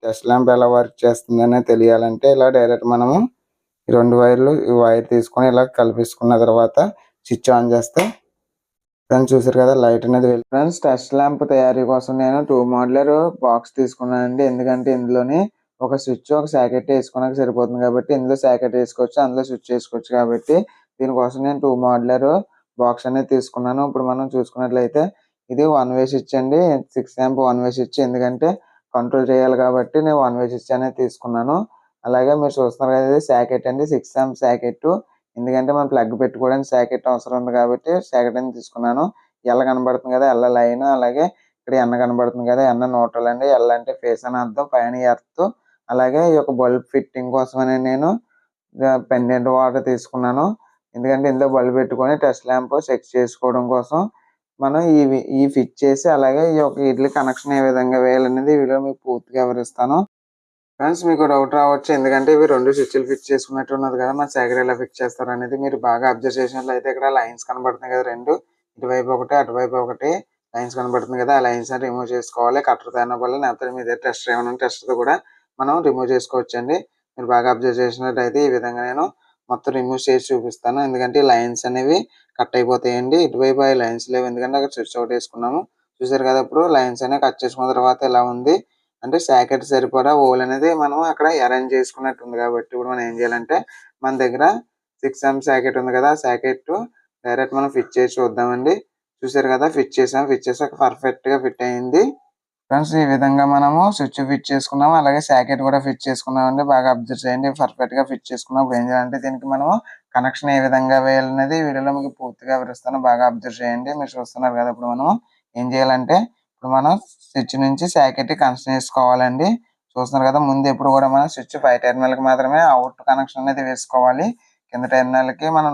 Test lamp ఎలా work చేస్తుందనే తెలియాలంటే ఇలా డైరెక్ట్ మనము ఈ 2 వైర్లు ఈ వైర్ తీసుకొని ఇలా కలిపేసుకున్న తర్వాత స్విచ్ ఆన్ చేస్తే ఫ్రెండ్స్ చూసారు కదా లైట్ అనేది ఫ్రెండ్స్ టెస్ట్ ల్యాంప్ తయారీ కోసం నేను 2 మోడ్యులర్ బాక్స్ తీసుకున్నానండి. ఎందుకంటే ఇందులోని ఒక స్విచ్ ఒక సాకెట్ వేసుకున్నాక సరిపోతుంది కాబట్టి ఇందులో సాకెట్ వేసుకోవచ్చు, అందులో స్విచ్ వేసుకోవచ్చు కాబట్టి దీనికోసం నేను 2 మోడ్యులర్ బాక్స్ అనేది తీసుకున్నాను. ఇప్పుడు మనం చూసుకున్నట్లయితే ఇది 1 వే స్విచ్ అండి, 6 ఆంప్ 1 వే స్విచ్. ఎందుకంటే కంట్రోల్ చేయాలి కాబట్టి నేను 1 వే స్విచ్ అనేది తీసుకున్నాను. అలాగే మీరు చూస్తున్నారు కదా ఇది సాకెట్ అండి, 6 ఆంప్ సాకెట్. ఎందుకంటే మనం ప్లగ్ పెట్టుకోవడానికి సాకెట్ అవసరం ఉంది కాబట్టి సాకెట్ అనేది తీసుకున్నాను. ఎల్ కనబడుతుంది కదా, ఎల్ లైన్, అలాగే ఇక్కడ ఎన్ కనబడుతుంది కదా, ఎన్ న్యూట్రల్ అండి. ఎల్ అంటే ఫేస్ అని అర్థం, పైన ఎర్త్. అలాగే ఈ యొక్క బల్బ్ ఫిట్టింగ్ కోసమని నేను పెండెంట్ వాటర్ తీసుకున్నాను. ఎందుకంటే ఇందులో బల్బ్ పెట్టుకొని టెస్ట్ ల్యాంప్ చెక్ చేసుకోవడం కోసం మనం ఈ ఫిట్ చేసి అలాగే ఈ యొక్క వీటి కనెక్షన్ ఏ విధంగా వేయాలనేది ఈ వీడియో మీకు పూర్తిగా వివరిస్తాను. ఫ్రెండ్స్ మీకు డౌట్ రావచ్చు, ఎందుకంటే ఇవి 2 స్విచ్లు ఫిక్స్ చేసుకున్నట్టు ఉన్నది కదా, మన సాకెట్ ఎలా ఫిక్స్ చేస్తారు అనేది. మీరు బాగా అబ్జర్వ్ చేసినట్లయితే ఇక్కడ లైన్స్ కనబడుతున్నాయి కదా, 2 ఇటువైపు ఒకటి అటువైపు ఒకటి లైన్స్ కనబడుతుంది కదా. ఆ లైన్స్ అని రిమూవ్ చేసుకోవాలి కట్టర్ తేన వల్ల, లేకపోతే మీ దగ్గర టెస్టర్ ఏమైనా టెస్టర్తో కూడా మనం రిమూవ్ చేసుకోవచ్చండి. మీరు బాగా అబ్జర్వ్ చేసినట్లయితే ఈ విధంగా నేను మొత్తం రిమూవ్ చేసి చూపిస్తాను. ఎందుకంటే ఈ లైన్స్ అనేవి కట్ అయిపోతాయండి. ఇటువైపు ఆ లైన్స్ లేవు, ఎందుకంటే అక్కడ స్విచ్ అవుట్ వేసుకున్నాము. చూసారు కదా, ఇప్పుడు లైన్స్ అనేవి కట్ చేసుకున్న తర్వాత ఇలా ఉంది. అంటే సాకెట్ సరిపడా హోల్ అనేది మనం అక్కడ అరేంజ్ చేసుకున్నట్టు ఉంది. కాబట్టి ఇప్పుడు మనం ఏం చేయాలంటే మన దగ్గర 6 ఆంప్ సాకెట్ ఉంది కదా, ఆ సాకెట్ డైరెక్ట్ మనం ఫిట్ చేసి చూద్దామండి. చూసారు కదా, ఫిట్ చేసాక పర్ఫెక్ట్ గా ఫిట్ అయింది. ఫ్రెండ్స్ ఈ విధంగా మనము స్విచ్ ఫిట్ చేసుకున్నాము, అలాగే సాకెట్ కూడా ఫిట్ చేసుకున్నామండి. బాగా అబ్జర్వ్ చేయండి, పర్ఫెక్ట్ గా ఫిట్ చేసుకున్నాం. ఇప్పుడు ఏం చేయాలంటే దీనికి మనము కనెక్షన్ ఏ విధంగా వేయాలనేది వీడియోలో మీకు పూర్తిగా వివరిస్తాను. బాగా అబ్జర్వ్ చేయండి. మీరు చూస్తున్నారు కదా, ఇప్పుడు మనం ఏం చేయాలంటే ఇప్పుడు మనం స్విచ్ నుంచి సాకెట్ కనెక్షన్ వేసుకోవాలండి. చూస్తున్నారు కదా, ముందు ఎప్పుడు కూడా మనం స్విచ్ 5 టెర్మినల్ కి మాత్రమే అవుట్ కనెక్షన్ అనేది వేసుకోవాలి. కింద టెర్మినల్ కి మనం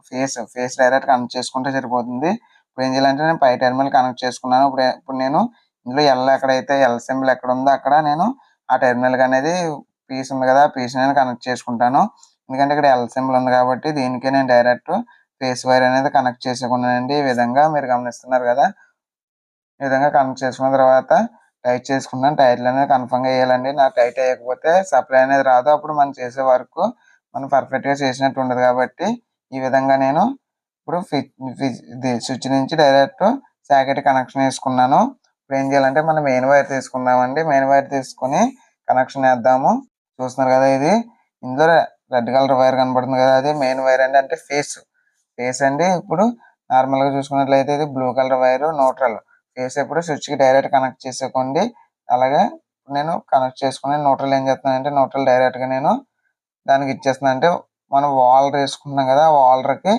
ఫేస్ డైరెక్ట్ కనెక్ట్ చేసుకుంటే సరిపోతుంది. ఇప్పుడు ఏం చేయాలంటే నేను 5 టెర్మినల్ కనెక్ట్ చేసుకున్నాను. ఇప్పుడు నేను ఇందులో ఎల్ ఎక్కడైతే ఎల్ సింబల్ ఎక్కడ ఉందో అక్కడ నేను ఆ టెర్మినల్ కి అనేది పీస్ ఉంది కదా, పీస్ నేను కనెక్ట్ చేసుకుంటాను. ఎందుకంటే ఇక్కడ ఎల్ సింబల్ ఉంది కాబట్టి దీనికి నేను డైరెక్ట్ ఫేస్ వైర్ అనేది కనెక్ట్ చేసుకున్నానండి. ఈ విధంగా మీరు గమనిస్తున్నారు కదా, ఈ విధంగా కనెక్ట్ చేసుకున్న తర్వాత టైట్ చేసుకున్నాను. టైట్లు అనేది కన్ఫర్మ్ గా వేయాలండి. నాకు టైట్ అయ్యకపోతే సప్లై అనేది రాదు. అప్పుడు మనం చేసే వర్క్ మనం పర్ఫెక్ట్ గా చేసినట్టు ఉండదు. కాబట్టి ఈ విధంగా నేను ఇప్పుడు స్విచ్ నుంచి డైరెక్ట్ సాకెట్ కనెక్షన్ వేసుకున్నాను. ఇప్పుడు ఏం చేయాలంటే మనం మెయిన్ వైర్ తీసుకుందామండి. మెయిన్ వైర్ తీసుకుని కనెక్షన్ వేద్దాము. చూస్తున్నారు కదా, ఇది ఇందులో రెడ్ కలర్ వైర్ కనబడుతుంది కదా, అది మెయిన్ వైర్ అండి, అంటే ఫేస్ అండి. ఇప్పుడు నార్మల్ గా చూసుకున్నట్లయితే ఇది blue colour wire neutral. Face ఎప్పుడు స్విచ్ కి డైరెక్ట్ కనెక్ట్ చేసుకోండి. అలాగే నేను కనెక్ట్ చేసుకుని న్యూట్రల్ ఏం చేస్తున్నానంటే న్యూట్రల్ డైరెక్ట్ గా నేను దానికి ఇచ్చేస్తున్నాను. అంటే మనం వాల్డర్ వేసుకుంటున్నాం కదా, ఆ వాల్డర్ కి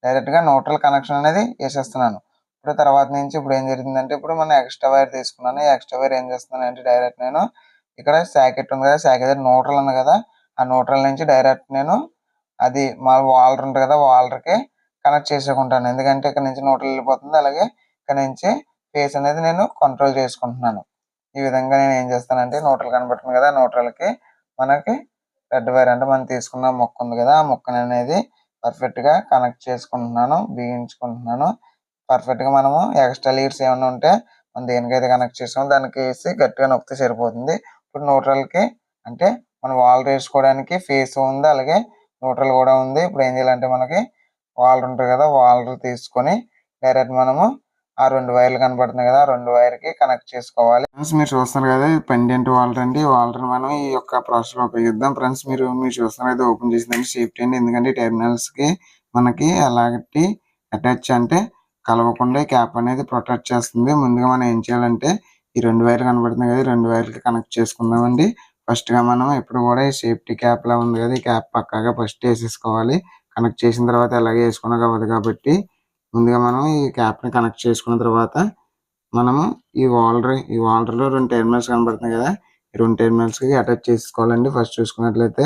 డైరెక్ట్ గా న్యూట్రల్ కనెక్షన్ అనేది వేసేస్తున్నాను. ఇప్పుడు తర్వాత నుంచి ఇప్పుడు ఏం జరిగిందంటే ఇప్పుడు మనం ఎక్స్ట్రా వైర్ తీసుకున్నాను. ఈ ఎక్స్ట్రా వైర్ ఏం చేస్తున్నాను అంటే డైరెక్ట్ నేను ఇక్కడ సాకెట్ ఉంది కదా, సాకెట్ న్యూట్రల్ ఉంది కదా, ఆ న్యూట్రల్ నుంచి డైరెక్ట్ నేను అది మా వాల్డర్ ఉంటుంది కదా, వాల్డర్ కి కనెక్ట్ చేసుకుంటాను. ఎందుకంటే ఇక్కడ నుంచి న్యూట్రల్ వెళ్ళిపోతుంది. అలాగే ఇక్కడ నుంచి ఫేస్ అనేది నేను కంట్రోల్ చేసుకుంటున్నాను. ఈ విధంగా నేను ఏం చేస్తానంటే న్యూట్రల్ కనబడుతుంది కదా, న్యూట్రల్ కి మనకి రెడ్ వైర్ అంటే మనం తీసుకున్న ముక్క ఉంది కదా, ఆ ముక్కని అనేది పర్ఫెక్ట్ గా కనెక్ట్ చేసుకుంటున్నాను, బిగించుకుంటున్నాను. పర్ఫెక్ట్ గా మనము ఎక్స్ట్రా లీడ్స్ ఏమైనా ఉంటే మనం దేనికైతే కనెక్ట్ చేసామో దానికి వేసి గట్టిగా నొక్కితే సరిపోతుంది. ఇప్పుడు న్యూట్రల్ కి అంటే మనం వాల్డర్ వేసుకోవడానికి ఫేస్ ఉంది, అలాగే న్యూట్రల్ కూడా ఉంది. ఇప్పుడు ఏం చేయాలంటే మనకి వాల్డర్ ఉంటుంది కదా, వాల్డర్ తీసుకొని డైరెక్ట్ మనము ఆ 2 వైర్లు కనబడుతున్నాయి కదా, ఆ 2 వైర్ కి కనెక్ట్ చేసుకోవాలి. ఫ్రెండ్స్ మీరు చూస్తున్నారు కదా, పెండెంట్ వాల్డర్ అండి. వాల్డర్ మనం ఈ యొక్క ప్రాసెస్ లో ఉపయోగిద్దాం. ఫ్రెండ్స్ మీరు చూస్తున్నారు కదా, ఓపెన్ చేసిందండి సేఫ్టీ అండి. ఎందుకంటే టెర్మినల్స్ కి మనకి ఎలాంటి అటాచ్ అంటే కలవకుండా క్యాప్ అనేది ప్రొటెక్ట్ చేస్తుంది. ముందుగా మనం ఏం చేయాలంటే ఈ 2 వైర్లు కనబడుతున్నాయి కదా, ఈ 2 వైర్లకి కనెక్ట్ చేసుకుందామండి. ఫస్ట్ గా మనం ఎప్పుడు కూడా ఈ సేఫ్టీ క్యాప్ లా ఉంది కదా, ఈ క్యాప్ పక్కాగా ఫస్ట్ వేసేసుకోవాలి. కనెక్ట్ చేసిన తర్వాత ఎలాగే వేసుకున్నా అవ్వదు కాబట్టి ముందుగా మనం ఈ క్యాప్ ని కనెక్ట్ చేసుకున్న తర్వాత మనము ఈ వాల్డర్ లో 2 టెర్మినల్స్ కనబడుతున్నాయి కదా, ఈ 2 టెర్మినల్స్ కి అటాచ్ చేసుకోవాలండి. ఫస్ట్ చూసుకున్నట్లయితే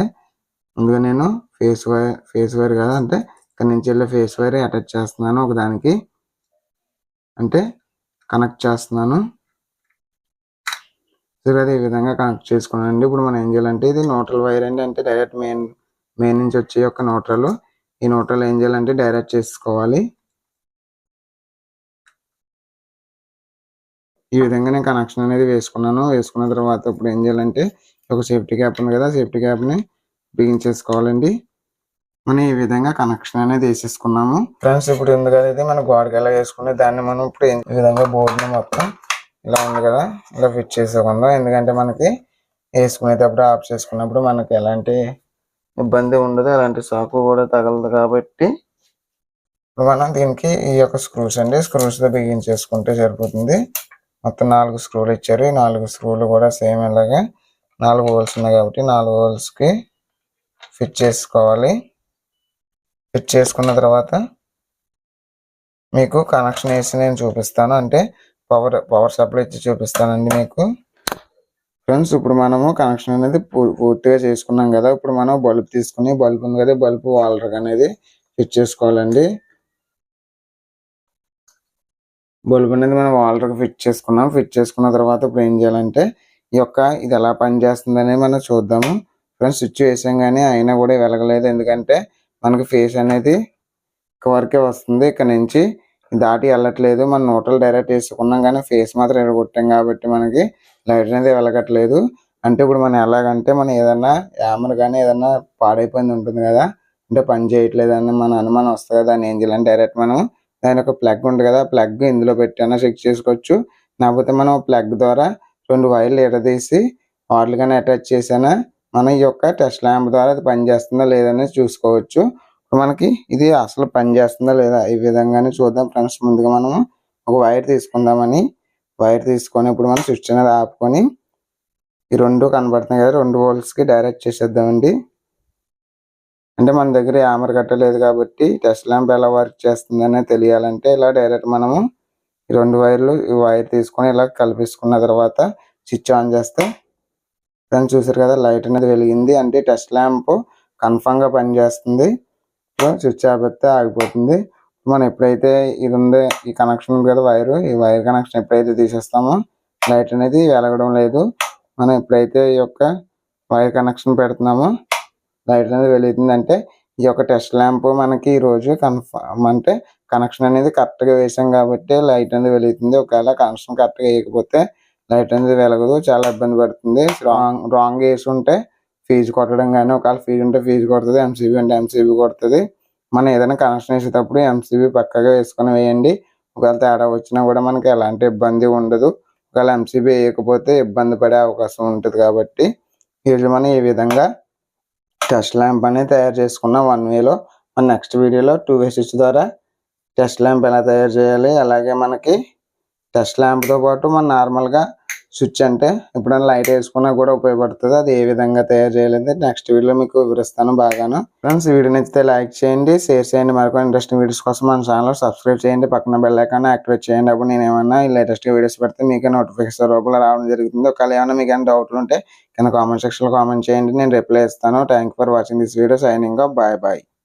ముందుగా నేను ఫేస్ వైర్ కదా, అంటే ఇక్కడ నుంచి వెళ్ళే ఫేస్ వైర్ అటాచ్ చేస్తున్నాను ఒక దానికి, అంటే కనెక్ట్ చేస్తున్నాను. సరే ఈ విధంగా కనెక్ట్ చేసుకున్నానండి. ఇప్పుడు మనం ఏం చేయాలంటే ఇది న్యూట్రల్ వైర్ అండి, అంటే డైరెక్ట్ మెయిన్ నుంచి వచ్చే యొక్క న్యూట్రల్. ఈ న్యూట్రల్ ఏం చేయాలంటే డైరెక్ట్ చేసుకోవాలి. ఈ విధంగా నేను కనెక్షన్ అనేది వేసుకున్నాను. వేసుకున్న తర్వాత ఇప్పుడు ఏం చేయాలంటే ఒక సేఫ్టీ క్యాప్ ఉంది కదా, సేఫ్టీ క్యాప్ని బిగించేసుకోవాలండి. మనం ఈ విధంగా కనెక్షన్ అనేది వేసేసుకున్నాము ఫ్రెండ్స్. ఇప్పుడు ఉంది కదా ఇది మన గోడకి ఎలా వేసుకునే దాన్ని మనం ఇప్పుడు ఈ విధంగా బోర్డుని మొత్తం ఇలా ఉంది కదా ఇలా ఫిట్ చేసుకుందాం. ఎందుకంటే మనకి వేసుకునేటప్పుడు ఆఫ్ చేసుకున్నప్పుడు మనకి ఎలాంటి ఇబ్బంది ఉండదు, అలాంటి షాకు కూడా తగలదు. కాబట్టి మనం దీనికి ఈ యొక్క స్క్రూస్ అండి, స్క్రూస్తో బిగించేసుకుంటే సరిపోతుంది. మొత్తం 4 స్క్రూలు ఇచ్చారు. ఈ 4 స్క్రూలు కూడా సేమ్ ఇలాగా 4 హోల్స్ ఉన్నాయి కాబట్టి 4 హోల్స్కి ఫిట్ చేసుకోవాలి. ఫిట్ చేసుకున్న తర్వాత మీకు కనెక్షన్ వేసి నేను చూపిస్తాను, అంటే పవర్ సప్లై ఇచ్చి చూపిస్తానండి మీకు ఫ్రెండ్స్. ఇప్పుడు మనము కనెక్షన్ అనేది పూర్తిగా చేసుకున్నాం కదా. ఇప్పుడు మనం బల్బ్ తీసుకుని, బల్బ్ ఉంది కదా, బల్బ్ వాల్డర్ అనేది ఫిట్ చేసుకోవాలండి. బల్బ్ అనేది మనం వాల్డర్కి ఫిట్ చేసుకున్నాం. ఫిట్ చేసుకున్న తర్వాత ఇప్పుడు ఏం చేయాలంటే ఇది ఎలా పనిచేస్తుంది అనేది మనం చూద్దాము ఫ్రెండ్స్. స్విచ్ వేసాం కానీ అయినా కూడా వెలగలేదు, ఎందుకంటే మనకి ఫేస్ అనేది వరకే వస్తుంది, ఇక్కడ నుంచి దాటి వెళ్ళట్లేదు. మనం న్యూట్రల్ డైరెక్ట్ వేసుకున్నాం కానీ ఫేస్ మాత్రం ఎడగొట్టాం కాబట్టి మనకి లైట్ అనేది వెలగట్లేదు. అంటే ఇప్పుడు మనం ఎలాగంటే మనం ఏదన్నా యామర్ కానీ ఏదన్నా పాడైపోయింది ఉంటుంది కదా, అంటే పని చేయట్లేదు అని మన అనుమానం వస్తుంది కదా, దాన్ని ఏం చేయాలంటే డైరెక్ట్ మనం దాని ఒక ప్లగ్ ఉంటుంది కదా, ప్లగ్ ఇందులో పెట్టైనా చెక్ చేసుకోవచ్చు. లేకపోతే మనం ప్లగ్ ద్వారా 2 వైర్లు ఎడదీసి వాటికి కానీ అటాచ్ చేసినా మన ఈ యొక్క టెస్ట్ ల్యాంప్ ద్వారా అది పనిచేస్తుందా లేదని చూసుకోవచ్చు. మనకి ఇది అసలు పనిచేస్తుందా లేదా ఈ విధంగానే చూద్దాం ఫ్రెండ్స్. ముందుగా మనము ఒక వైర్ తీసుకుందామని వైర్ తీసుకొని ఇప్పుడు మనం స్విచ్ అనేది ఆపుకొని ఈ 2 కనబడుతున్నాయి కదా, 2 హోల్స్కి డైరెక్ట్ చేసేద్దామండి. అంటే మన దగ్గర యామర్ కట్టలేదు కాబట్టి టెస్ట్ ల్యాంప్ ఎలా వర్క్ చేస్తుందని తెలియాలంటే ఇలా డైరెక్ట్ మనము ఈ 2 వైర్లు ఈ వైర్ తీసుకొని ఇలా కలిపేసుకున్న తర్వాత స్విచ్ ఆన్ చేస్తే ఫ్రెండ్స్ చూసారు కదా లైట్ అనేది వెలిగింది, అంటే టెస్ట్ ల్యాంప్ కన్ఫామ్గా పనిచేస్తుంది. స్విచ్ ఆపితే ఆగిపోతుంది. మనం ఎప్పుడైతే ఇది ఉందో ఈ కనెక్షన్ ఉంది కదా ఈ వైర్ కనెక్షన్ ఎప్పుడైతే తీసేస్తామో లైట్ అనేది వెలగడం లేదు. మనం ఎప్పుడైతే ఈ యొక్క వైర్ కనెక్షన్ పెడుతున్నామో లైట్ అనేది వెలుగుతుంది. అంటే ఈ యొక్క టెస్ట్ ల్యాంప్ మనకి ఈ రోజు కన్ఫర్మ్, అంటే కనెక్షన్ అనేది కరెక్ట్గా వేసాం కాబట్టి లైట్ అనేది వెలుగుతుంది. ఒకవేళ కనెక్షన్ కరెక్ట్గా వేయకపోతే లైట్ అనేది వెలగదు, చాలా ఇబ్బంది పడుతుంది. రాంగ్ వేసి ఉంటే ఫీజు కొట్టడం కానీ, ఒకవేళ ఫీజు ఉంటే ఫీజు కొడుతుంది, ఎంసీబీ అంటే ఎంసీబీ కొడుతుంది. మనం ఏదైనా కనెక్షన్ వేసేటప్పుడు ఎంసీబీ పక్కగా వేసుకొని వేయండి. ఒకవేళ తేడా వచ్చినా కూడా మనకి ఎలాంటి ఇబ్బంది ఉండదు. ఒకవేళ ఎంసీబీ వేయకపోతే ఇబ్బంది పడే అవకాశం ఉంటుంది. కాబట్టి ఈరోజు మనం ఈ విధంగా టెస్ట్ ల్యాంప్ అనేది తయారు చేసుకున్నాం 1 వేలో. మన నెక్స్ట్ వీడియోలో 2 వే స్విచ్ ద్వారా టెస్ట్ ల్యాంప్ ఎలా తయారు చేయాలి, అలాగే మనకి టెస్ట్ ల్యాంప్తో పాటు మన నార్మల్గా స్విచ్ అంటే ఎప్పుడైనా లైట్ వేసుకున్నా కూడా ఉపయోగపడుతుంది, అది ఏ విధంగా తయారు చేయాలంటే నెక్స్ట్ వీడియోలో మీకు వివరిస్తాను బాగాను. ఫ్రెండ్స్ వీడియో నచ్చితే లైక్ చేయండి, షేర్ చేయండి. మరికొన్ని ఇంట్రెస్టింగ్ వీడియోస్ కోసం మన ఛానల్ సబ్స్క్రైబ్ చేయండి, పక్కన బెల్ ఐకాన్ యాక్టివేట్ చేయండి. అప్పుడు నేను ఏమన్నా ఈ లేటెస్ట్ వీడియోస్ పెడితే మీకే నోటిఫికేషన్ రూపంలో రావడం జరుగుతుంది. ఒకవేళ ఏమైనా మీకు ఏమైనా డౌట్లు ఉంటే కింద కామెంట్ సెక్షన్లో కామెంట్ చేయండి, నేను రిప్లై ఇస్తాను. Thank for watching this video. Signing off. Bye bye.